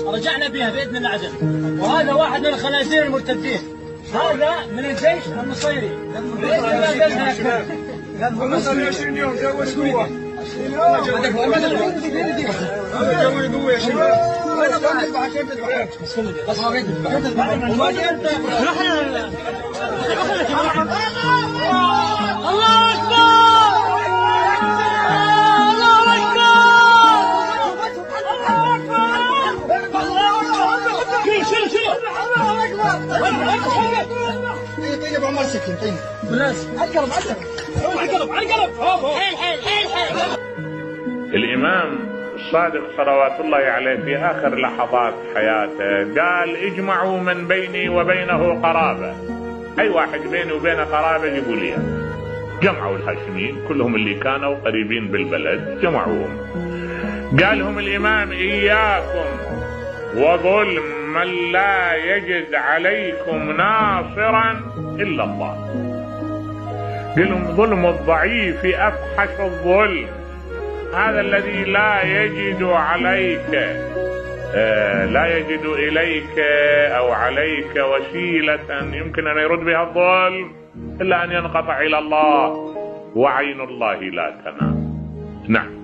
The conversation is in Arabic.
رجعنا بها بإذن الله عز وجل. وهذا واحد من الخنازير المرتدين، هذا من الجيش النصيري بإذن الله. قبل 20 يوم جاوز قوة. طيب عمر سكين طيب بلاش عقرب الإمام الصادق صلوات الله عليه في آخر لحظات حياته قال اجمعوا من بيني وبينه قرابة، أي واحد بيني وبينه قرابة جيبوا لي. جمعوا الهاشميين كلهم اللي كانوا قريبين بالبلد جمعوهم. قال لهم الإمام إياكم وظلم من لا يجد عليكم ناصرا إلا الله. قال لهم ظلم الضعيف أفحش الظلم، هذا الذي لا يجد عليك لا يجد إليك أو عليك وسيلة يمكن أن يرد بها الظلم إلا أن ينقطع إلى الله، وعين الله لا تنام. نعم.